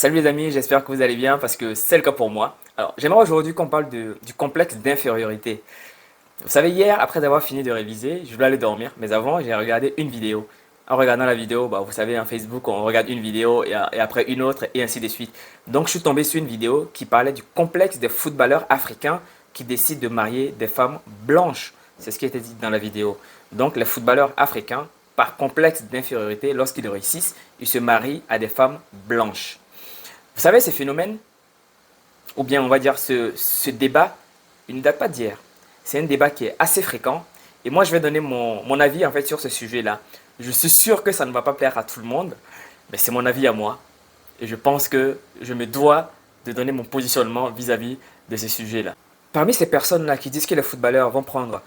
Salut les amis, j'espère que vous allez bien parce que c'est le cas pour moi. Alors, j'aimerais aujourd'hui qu'on parle du complexe d'infériorité. Vous savez, hier, après avoir fini de réviser, je voulais aller dormir, mais avant, j'ai regardé une vidéo. En regardant la vidéo, vous savez, en Facebook, on regarde une vidéo et après une autre et ainsi de suite. Donc, je suis tombé sur une vidéo qui parlait du complexe des footballeurs africains qui décident de marier des femmes blanches. C'est ce qui était dit dans la vidéo. Donc, les footballeurs africains, par complexe d'infériorité, lorsqu'ils réussissent, ils se marient à des femmes blanches. Vous savez, ces phénomènes, ou bien on va dire ce débat, il ne date pas d'hier. C'est un débat qui est assez fréquent. Et moi, je vais donner mon avis en fait sur ce sujet-là. Je suis sûr que ça ne va pas plaire à tout le monde, mais c'est mon avis à moi. Et je pense que je me dois de donner mon positionnement vis-à-vis de ce sujet-là. Parmi ces personnes-là qui disent que les footballeurs vont prendre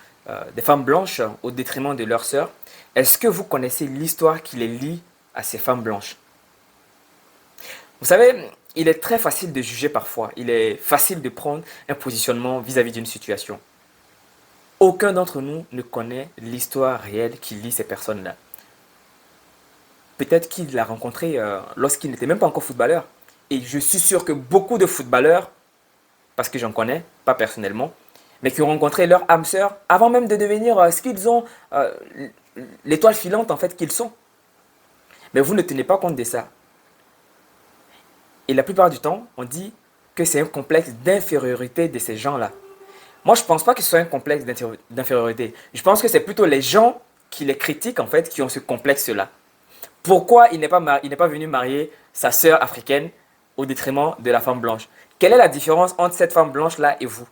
des femmes blanches au détriment de leurs sœurs, est-ce que vous connaissez l'histoire qui les lie à ces femmes blanches? Vous savez, il est très facile de juger parfois. Il est facile de prendre un positionnement vis-à-vis d'une situation. Aucun d'entre nous ne connaît l'histoire réelle qui lie ces personnes-là. Peut-être qu'il l'a rencontré lorsqu'il n'était même pas encore footballeur. Et je suis sûr que beaucoup de footballeurs, parce que j'en connais, pas personnellement, mais qui ont rencontré leur âme sœur avant même de devenir ce qu'ils ont, l'étoile filante en fait qu'ils sont. Mais vous ne tenez pas compte de ça. Et la plupart du temps, on dit que c'est un complexe d'infériorité de ces gens-là. Moi, je ne pense pas que ce soit un complexe d'infériorité. Je pense que c'est plutôt les gens qui les critiquent, en fait, qui ont ce complexe-là. Pourquoi il n'est pas venu marier sa sœur africaine au détriment de la femme blanche? Quelle est la différence entre cette femme blanche-là et vous?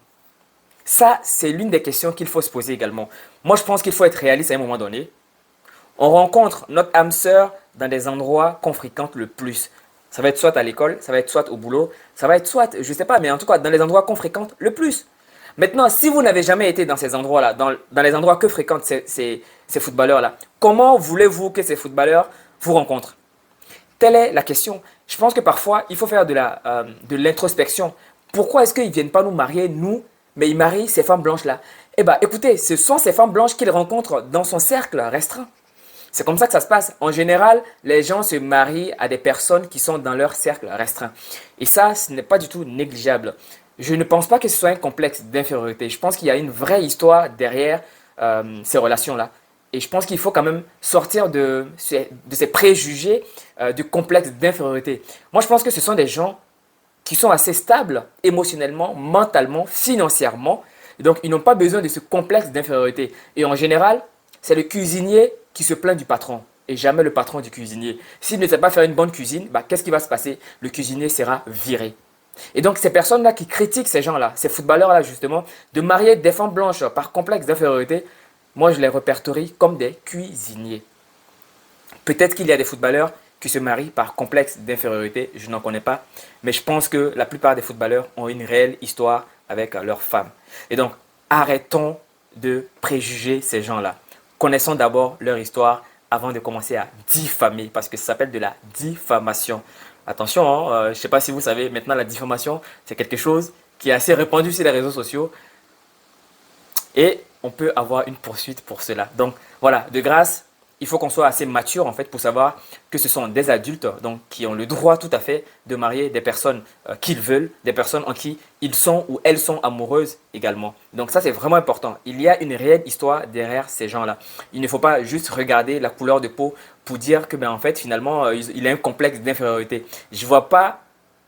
Ça, c'est l'une des questions qu'il faut se poser également. Moi, je pense qu'il faut être réaliste à un moment donné. On rencontre notre âme sœur dans des endroits qu'on fréquente le plus. Ça va être soit à l'école, ça va être soit au boulot, ça va être soit, je ne sais pas, mais en tout cas dans les endroits qu'on fréquente le plus. Maintenant, si vous n'avez jamais été dans ces endroits-là, dans les endroits que fréquentent ces footballeurs-là, comment voulez-vous que ces footballeurs vous rencontrent? Telle est la question. Je pense que parfois, il faut faire de l'introspection. Pourquoi est-ce qu'ils ne viennent pas nous marier, nous, mais ils marient ces femmes blanches-là? Eh bien, écoutez, ce sont ces femmes blanches qu'ils rencontrent dans son cercle restreint. C'est comme ça que ça se passe. En général, les gens se marient à des personnes qui sont dans leur cercle restreint. Et ça, ce n'est pas du tout négligeable. Je ne pense pas que ce soit un complexe d'infériorité. Je pense qu'il y a une vraie histoire derrière ces relations-là. Et je pense qu'il faut quand même sortir de ces préjugés du complexe d'infériorité. Moi, je pense que ce sont des gens qui sont assez stables émotionnellement, mentalement, financièrement. Et donc, ils n'ont pas besoin de ce complexe d'infériorité. Et en général, c'est le cuisinier qui se plaint du patron et jamais le patron du cuisinier. S'il ne sait pas faire une bonne cuisine, qu'est-ce qui va se passer? Le cuisinier sera viré. Et donc, ces personnes-là qui critiquent ces gens-là, ces footballeurs-là justement, de marier des femmes blanches par complexe d'infériorité, moi je les répertorie comme des cuisiniers. Peut-être qu'il y a des footballeurs qui se marient par complexe d'infériorité, je n'en connais pas, mais je pense que la plupart des footballeurs ont une réelle histoire avec leurs femmes. Et donc, arrêtons de préjuger ces gens-là. Connaissons d'abord leur histoire avant de commencer à diffamer, parce que ça s'appelle de la diffamation. Attention, je ne sais pas si vous savez, maintenant la diffamation, c'est quelque chose qui est assez répandu sur les réseaux sociaux et on peut avoir une poursuite pour cela. Donc voilà, de grâce, il faut qu'on soit assez mature en fait pour savoir que ce sont des adultes donc qui ont le droit tout à fait de marier des personnes qu'ils veulent, des personnes en qui ils sont ou elles sont amoureuses également. Donc ça c'est vraiment important. Il y a une réelle histoire derrière ces gens-là. Il ne faut pas juste regarder la couleur de peau pour dire que en fait finalement il a un complexe d'infériorité. Je ne vois pas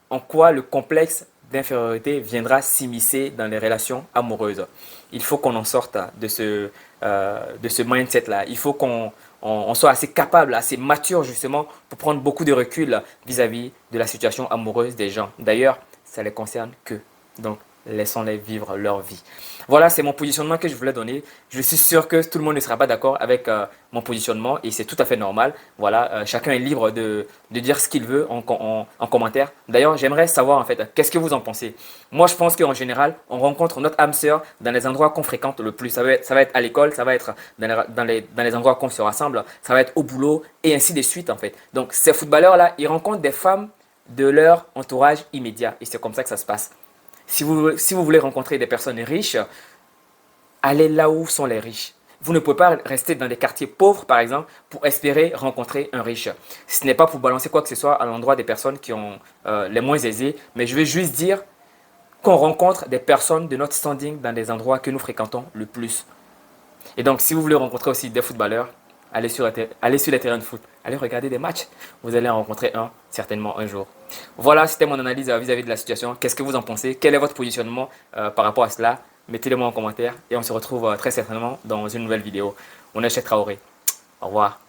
en quoi le complexe d'infériorité viendra s'immiscer dans les relations amoureuses. Il faut qu'on en sorte de ce mindset-là. Il faut qu'on soit assez capable, assez mature justement pour prendre beaucoup de recul vis-à-vis de la situation amoureuse des gens. D'ailleurs, ça les concerne que. Donc, laissons-les vivre leur vie. Voilà, c'est mon positionnement que je voulais donner. Je suis sûr que tout le monde ne sera pas d'accord avec mon positionnement et c'est tout à fait normal. Voilà, chacun est libre de dire ce qu'il veut en commentaire. D'ailleurs, j'aimerais savoir en fait, qu'est-ce que vous en pensez? Moi, je pense qu'en général, on rencontre notre âme sœur dans les endroits qu'on fréquente le plus. Ça va être à l'école, ça va être dans les endroits qu'on se rassemble, ça va être au boulot et ainsi de suite en fait. Donc, ces footballeurs-là, ils rencontrent des femmes de leur entourage immédiat et c'est comme ça que ça se passe. Si vous voulez rencontrer des personnes riches, allez là où sont les riches. Vous ne pouvez pas rester dans des quartiers pauvres, par exemple, pour espérer rencontrer un riche. Ce n'est pas pour balancer quoi que ce soit à l'endroit des personnes qui ont les moins aisées, mais je vais juste dire qu'on rencontre des personnes de notre standing dans des endroits que nous fréquentons le plus. Et donc, si vous voulez rencontrer aussi des footballeurs, allez sur les terrains de foot, allez regarder des matchs. Vous allez en rencontrer un, certainement un jour. Voilà, c'était mon analyse vis-à-vis de la situation. Qu'est-ce que vous en pensez? Quel est votre positionnement par rapport à cela? Mettez-le moi en commentaire et on se retrouve très certainement dans une nouvelle vidéo. On est chez Traoré. Au revoir.